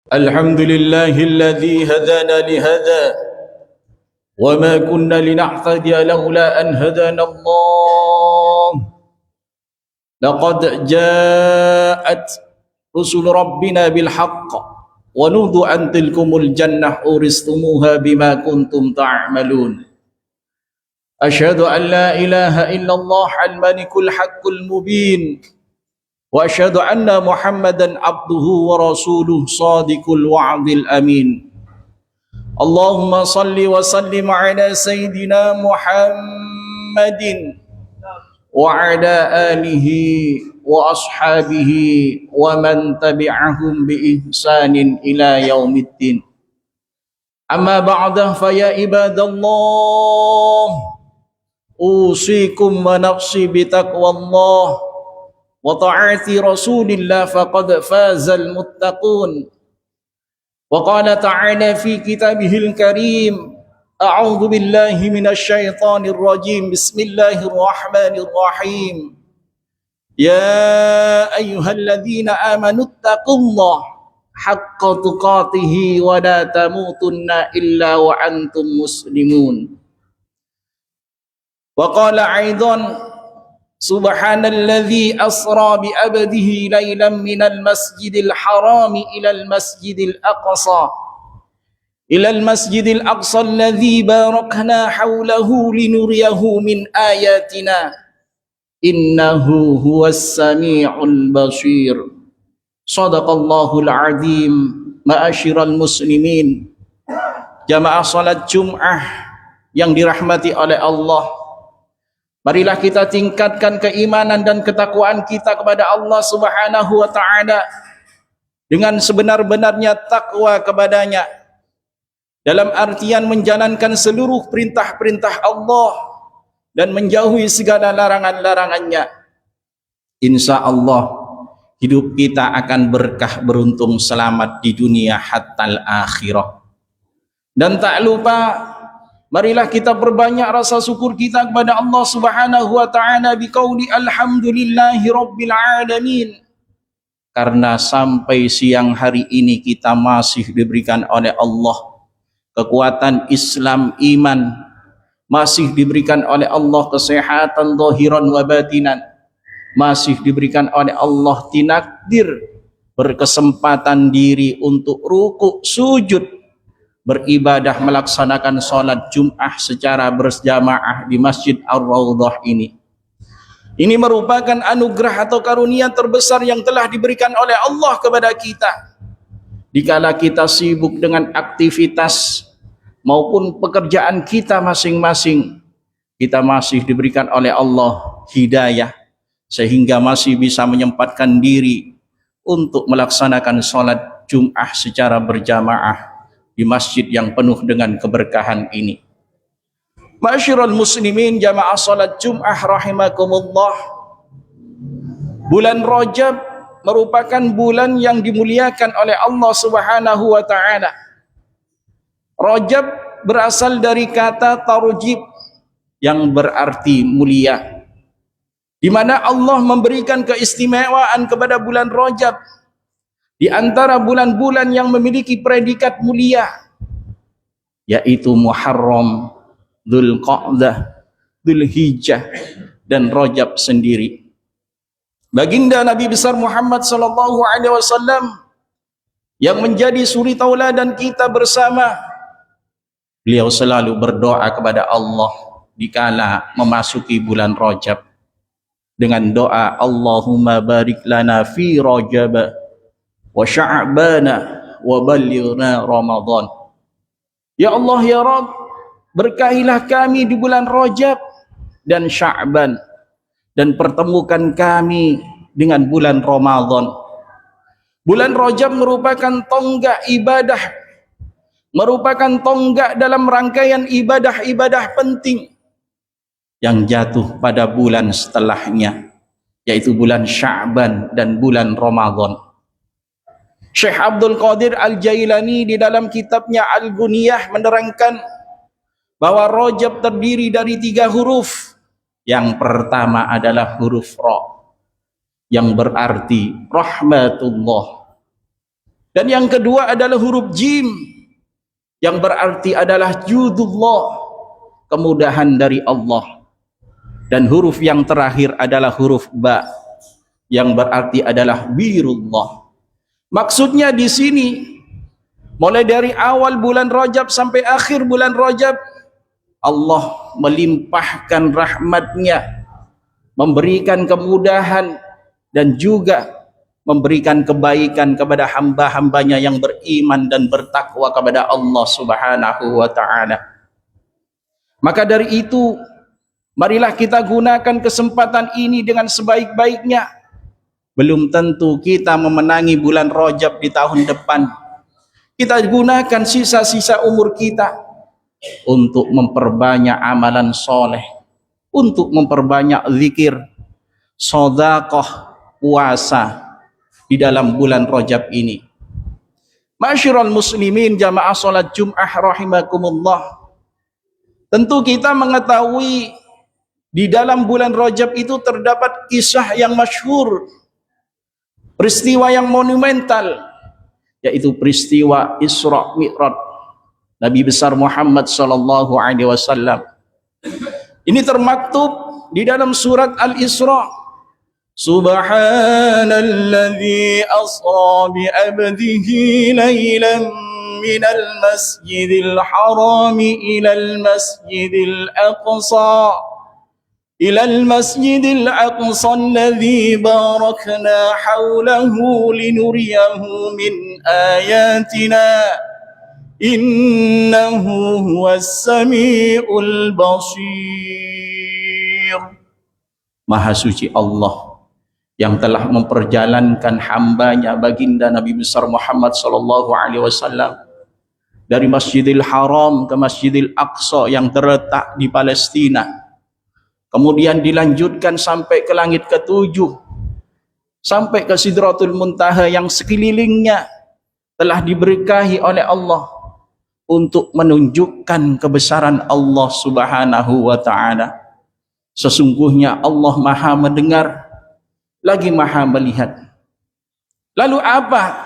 الحمد لله الذي هدانا لهذا وما كنا لنهتدي لولا أن هدانا الله لقد جاءت رسل ربنا بالحق ونودوا أن تلكم الجنة أورثتموها بما كنتم تعملون أشهد أن لا إله إلا الله الملك الحق المبين وأشهد أن محمدا عبده ورسوله صادق الوعد الأمين اللهم صل وسلم على سيدنا محمد وعلى آله وأصحابه ومن تبعهم بإحسان إلى يوم الدين أما بعد فيا عباد الله أوصيكم ونفسي بتقوى الله وطاعة رسول الله فقد فاز المتقون وقال تعالى في كتابه الكريم أعوذ بالله من الشيطان الرجيم بسم الله الرحمن الرحيم يا أيها الذين آمنوا اتقوا الله حق تقاته ولا تموتن إلا وأنتم مسلمون وقال أيضا سبحان الذي أسرى بعبده ليلا من المسجد الحرام إلى المسجد الأقصى الذي باركنا حوله لنريه من آياتنا إنه هو السميع البصير صدق الله العظيم معاشر المسلمين jamaah salat Jum'ah yang dirahmati oleh Allah. Marilah kita tingkatkan keimanan dan ketakwaan kita kepada Allah Subhanahu wa taala dengan sebenar-benarnya takwa kepadanya dalam artian menjalankan seluruh perintah-perintah Allah dan menjauhi segala larangan-larangannya. Insya Allah hidup kita akan berkah, beruntung, selamat di dunia hattal akhirah. Dan tak lupa marilah kita perbanyak rasa syukur kita kepada Allah Subhanahu wa taala biqauli alhamdulillahi rabbil alamin. Karena sampai siang hari ini kita masih diberikan oleh Allah kekuatan Islam, iman, masih diberikan oleh Allah kesehatan zahiran wa batinan, masih diberikan oleh Allah tinakdir berkesempatan diri untuk rukuk, sujud, beribadah, melaksanakan sholat Jum'ah secara berjamaah di Masjid Ar-Raudhah ini. Ini merupakan anugerah atau karunia terbesar yang telah diberikan oleh Allah kepada kita. Dikala kita sibuk dengan aktivitas maupun pekerjaan kita masing-masing, kita masih diberikan oleh Allah hidayah sehingga masih bisa menyempatkan diri untuk melaksanakan sholat Jum'ah secara berjamaah di masjid yang penuh dengan keberkahan ini. Ma'asyiral muslimin jamaah salat Jum'ah rahimakumullah. Bulan Rajab merupakan bulan yang dimuliakan oleh Allah Subhanahu wa taala. Rajab berasal dari kata tarjib yang berarti mulia, di mana Allah memberikan keistimewaan kepada bulan Rajab di antara bulan-bulan yang memiliki predikat mulia, yaitu Muharram, Dzulqa'dah, Dzulhijjah, dan Rajab sendiri. Baginda Nabi besar Muhammad sallallahu alaihi wasallam yang menjadi suri tauladan kita bersama, beliau selalu berdoa kepada Allah dikala memasuki bulan Rajab dengan doa Allahumma barik lana fi Rajab wa sya'bana wa ballighna Ramadan. Ya Allah ya Rabb, berkahilah kami di bulan Rajab dan Sya'ban, dan pertemukan kami dengan bulan Ramadan. Bulan Rajab merupakan tonggak ibadah, merupakan tonggak dalam rangkaian ibadah-ibadah penting yang jatuh pada bulan setelahnya, yaitu bulan Sya'ban dan bulan Ramadan. Syekh Abdul Qadir Al-Jailani di dalam kitabnya Al-Guniyah menerangkan bahwa Rajab terdiri dari 3 huruf. Yang pertama adalah huruf Ra, yang berarti rahmatullah. Dan yang kedua adalah huruf jim, yang berarti adalah judullah, kemudahan dari Allah. Dan huruf yang terakhir adalah huruf ba, yang berarti adalah birullah. Maksudnya di sini, mulai dari awal bulan Rajab sampai akhir bulan Rajab, Allah melimpahkan rahmatnya, memberikan kemudahan, dan juga memberikan kebaikan kepada hamba-hambanya yang beriman dan bertakwa kepada Allah Subhanahu wa ta'ala. Maka dari itu, marilah kita gunakan kesempatan ini dengan sebaik-baiknya. Belum tentu kita memenangi bulan Rajab di tahun depan. Kita gunakan sisa-sisa umur kita untuk memperbanyak amalan soleh, untuk memperbanyak zikir, sedekah, puasa di dalam bulan Rajab ini. Ma'asyiral muslimin jamaah salat Jumat rahimakumullah. Tentu kita mengetahui di dalam bulan Rajab itu terdapat kisah yang masyhur, peristiwa yang monumental, yaitu peristiwa Isra Mi'raj Nabi besar Muhammad sallallahu alaihi wasallam. Ini termaktub di dalam surat Al-Isra. Subhanalladzi asra bi 'abdihi lailan minal masjidil haram ilal masjidil aqsa alladzi barakna hawlahu linuriyahu min ayatina innahu huwas sami'ul basir. Maha suci Allah yang telah memperjalankan hambanya baginda Nabi besar Muhammad sallallahu alaihi wasallam dari Masjidil Haram ke Masjidil Aqsa yang terletak di Palestina, kemudian dilanjutkan sampai ke langit ketujuh, sampai ke Sidratul Muntaha yang sekelilingnya telah diberkahi oleh Allah untuk menunjukkan kebesaran Allah Subhanahu wa ta'ala. Sesungguhnya Allah maha mendengar lagi maha melihat. Lalu apa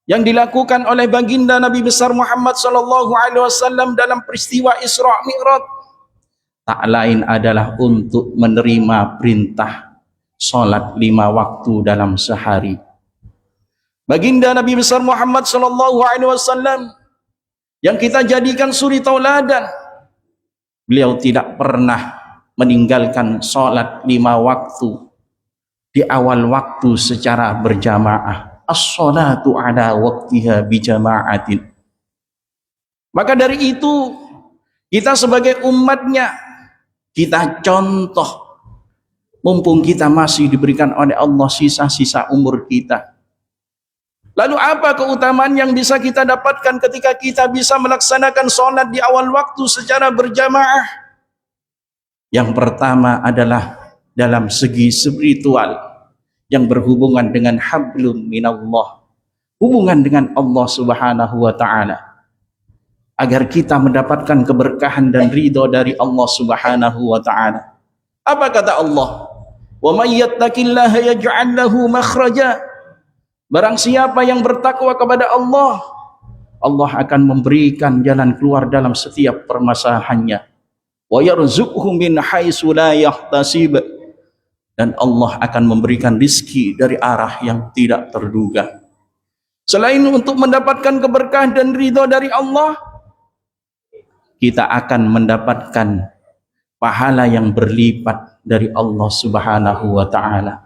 yang dilakukan oleh baginda Nabi besar Muhammad sallallahu alaihi wasallam dalam peristiwa Isra Mi'raj? Tak lain adalah untuk menerima perintah salat 5 waktu dalam sehari. Baginda Nabi besar Muhammad sallallahu alaihi wasallam yang kita jadikan suri tauladan, beliau tidak pernah meninggalkan salat 5 waktu di awal waktu secara berjamaah. As-salatu ala waqtiha bijama'atin. Maka dari itu, kita sebagai umatnya, kita contoh, mumpung kita masih diberikan oleh Allah sisa-sisa umur kita. Lalu apa keutamaan yang bisa kita dapatkan ketika kita bisa melaksanakan sholat di awal waktu secara berjamaah? Yang pertama adalah dalam segi spiritual yang berhubungan dengan hablum minallah, hubungan dengan Allah Subhanahu wa ta'ala, agar kita mendapatkan keberkahan dan ridho dari Allah Subhanahu wa ta'ala. Apa kata Allah? Wa may yattaqillaha yaj'al lahu makhraja. Barang siapa yang bertakwa kepada Allah, Allah akan memberikan jalan keluar dalam setiap permasalahannya. Wa yarzuqhu min haitsu la yahtasib. Dan Allah akan memberikan rizki dari arah yang tidak terduga. Selain untuk mendapatkan keberkahan dan ridho dari Allah, kita akan mendapatkan pahala yang berlipat dari Allah Subhanahu wa ta'ala.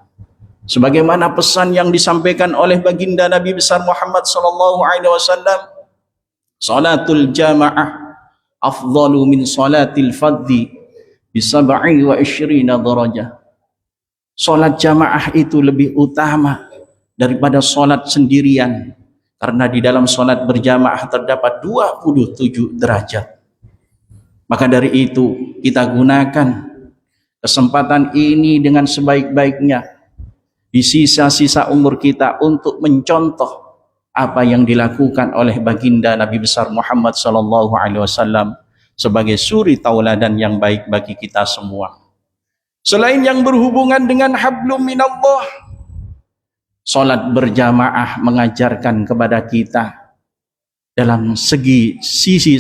Sebagaimana pesan yang disampaikan oleh baginda Nabi besar Muhammad sallallahu alaihi wasallam, salatul jamaah afdalu min salatil fadhi bi 27 darajah. Salat jamaah itu lebih utama daripada salat sendirian, karena di dalam salat berjamaah terdapat 27 derajat. Maka dari itu kita gunakan kesempatan ini dengan sebaik-baiknya di sisa-sisa umur kita untuk mencontoh apa yang dilakukan oleh baginda Nabi besar Muhammad sallallahu alaihi wasallam sebagai suri tauladan yang baik bagi kita semua. Selain yang berhubungan dengan hablum minallah, Salat berjamaah mengajarkan kepada kita dalam segi sisi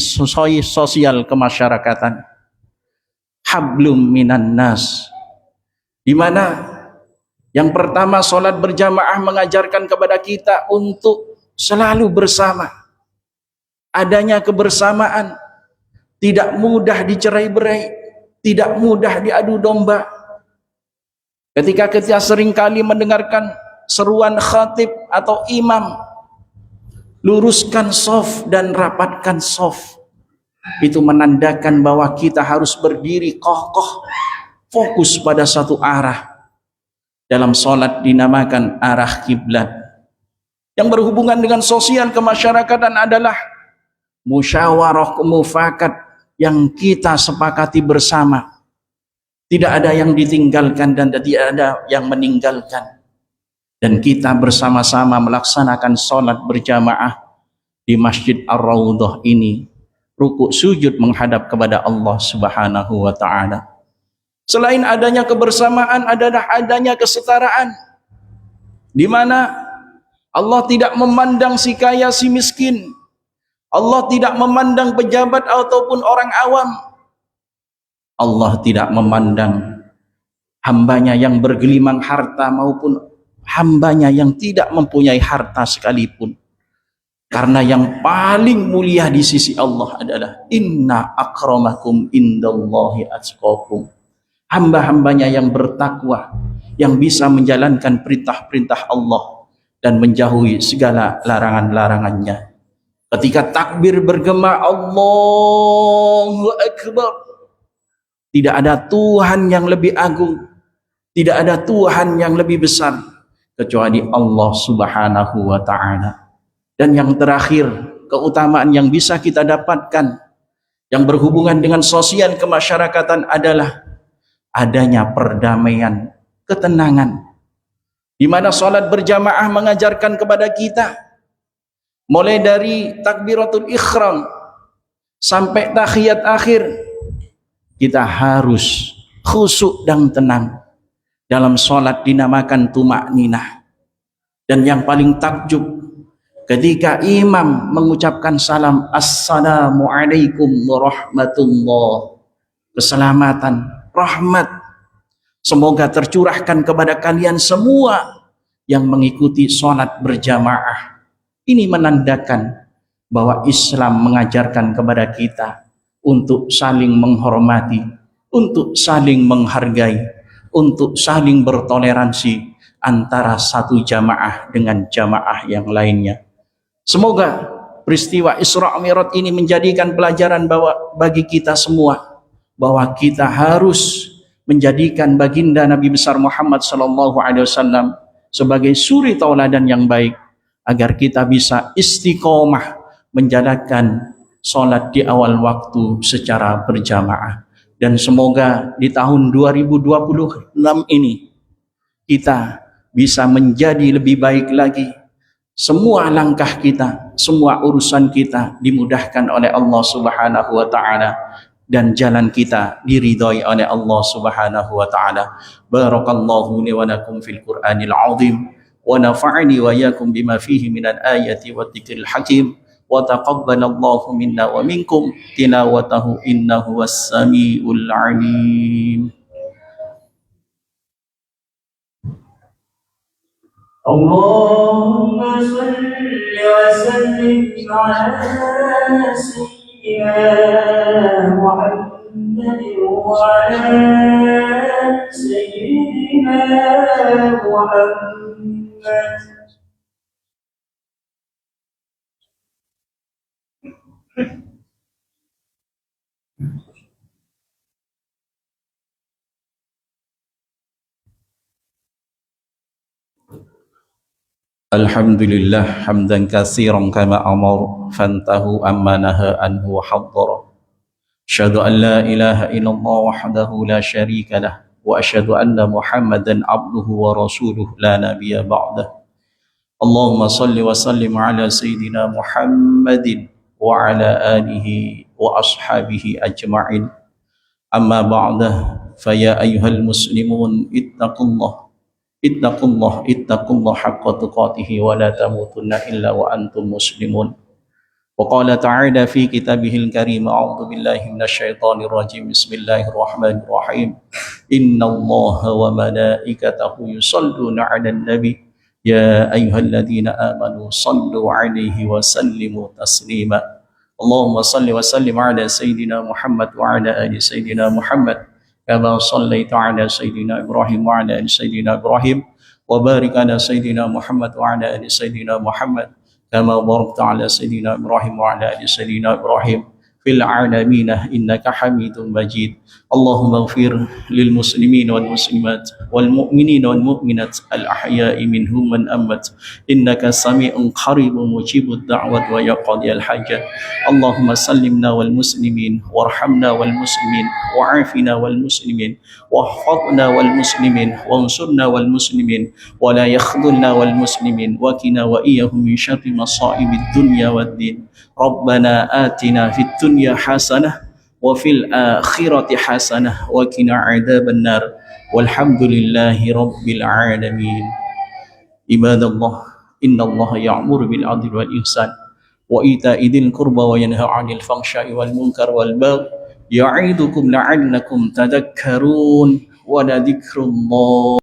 sosial kemasyarakatan, hablum minan nas, di mana yang pertama salat berjamaah mengajarkan kepada kita untuk selalu bersama. Adanya kebersamaan, tidak mudah dicerai-berai, tidak mudah diadu domba. Ketika kita seringkali mendengarkan seruan khatib atau imam, luruskan shaf dan rapatkan shaf, itu menandakan bahwa kita harus berdiri kokoh, fokus pada satu arah. Dalam solat dinamakan arah kiblat. Yang berhubungan dengan sosial kemasyarakatan adalah musyawarah mufakat yang kita sepakati bersama. Tidak ada yang ditinggalkan dan tidak ada yang meninggalkan. Dan kita bersama-sama melaksanakan solat berjamaah di Masjid Ar-Raudhah ini. Rukuk sujud menghadap kepada Allah Subhanahu wa ta'ala. Selain adanya kebersamaan adalah adanya kesetaraan, di mana Allah tidak memandang si kaya si miskin, Allah tidak memandang pejabat ataupun orang awam, Allah tidak memandang hambanya yang bergelimang harta maupun hambanya yang tidak mempunyai harta sekalipun. Karena yang paling mulia di sisi Allah adalah inna akramakum indallahi atqakum. Hamba-hambanya yang bertakwa, yang bisa menjalankan perintah-perintah Allah dan menjauhi segala larangan-larangannya. Ketika takbir bergema Allahu Akbar, tidak ada Tuhan yang lebih agung, tidak ada Tuhan yang lebih besar kecuali Allah Subhanahu wa ta'ala. Dan yang terakhir, keutamaan yang bisa kita dapatkan yang berhubungan dengan sosial kemasyarakatan adalah adanya perdamaian, ketenangan, di mana salat berjamaah mengajarkan kepada kita mulai dari takbiratul ihram sampai tahiyat akhir, kita harus khusyuk dan tenang. Dalam salat dinamakan tumakninah. Dan yang paling takjub, ketika imam mengucapkan salam, assalamualaikum warahmatullah, keselamatan, rahmat semoga tercurahkan kepada kalian semua yang mengikuti sholat berjamaah. Ini menandakan bahwa Islam mengajarkan kepada kita untuk saling menghormati, untuk saling menghargai, untuk saling bertoleransi antara satu jamaah dengan jamaah yang lainnya. Semoga peristiwa Isra Mi'raj ini menjadikan pelajaran bagi kita semua, bahwa kita harus menjadikan baginda Nabi besar Muhammad sallallahu alaihi wasallam sebagai suri tauladan yang baik, agar kita bisa istiqomah menjalankan salat di awal waktu secara berjamaah. Dan semoga di tahun 2026 ini kita bisa menjadi lebih baik lagi. Semua langkah kita, semua urusan kita dimudahkan oleh Allah Subhanahu wa ta'ala, dan jalan kita diridhai oleh Allah Subhanahu wa ta'ala. Barakallahu li wa lakum fil Qur'anil azim wa nafa'ani wa iyyakum bima fihi minal ayati wa dzikril hakim wa taqabbalallahu minna wa minkum tilawatahu innahu was-sami'ul 'alim. Allahumma shalli wa sallim ala sayyidina Muhammad wa ala sayyidina Muhammad. Alhamdulillah hamdan katsiran kama amar fantahu amma naha anhu wa haddara. Asyhadu an la ilaha illallah wahdahu la syarika lah wa asyhadu anna Muhammadan abduhu wa rasuluhu la nabiyya ba'dah. Allahumma salli wa sallim ala sayyidina Muhammadin wa ala alihi wa ashabihi ajma'in. Amma ba'dah, fa ya ayyuhal muslimun ittaqullah ittaqullah haqqa tuqatih wa la tamutunna illa wa antum muslimun. وقال تعالى في كتابه الكريم أعوذ بالله من الشيطان الرجيم بسم الله الرحمن الرحيم إن الله وملائكته يصلون على النبي يا أيها الذين آمنوا صلوا عليه وسلموا تسليما اللهم صل وسلم على سيدنا محمد وعلى آل سيدنا محمد كما صليت على سيدنا إبراهيم وعلى آل سيدنا إبراهيم وبارك على سيدنا محمد وعلى آل سيدنا محمد كما باركت على سيدنا إبراهيم وعلى آل سيدنا إبراهيم في العالمين إنك حميد مجيد اللهم اغفر للمسلمين والمسلمات والمؤمنين والمؤمنات الأحياء منهم من أمت إنك سميع قريب مجيب الدعوة ويقضي الحاجات اللهم سلمنا والمسلمين وارحمنا والمسلمين وعافنا والمسلمين واحفظنا والمسلمين وانصرنا والمسلمين ولا يخذلنا والمسلمين وقنا وإياهم من شر مصائب الدنيا والدين ربنا آتنا في الدنيا حسنة وفي الآخرة حسنة وقنا عذاب النار والحمد لله رب العالمين عباد الله إن الله يأمر بالعدل والإحسان وإيتاء ذي القربى وينهى عن الفحشاء والمنكر والبغي يعظكم لعلكم تذكرون ولذكر الله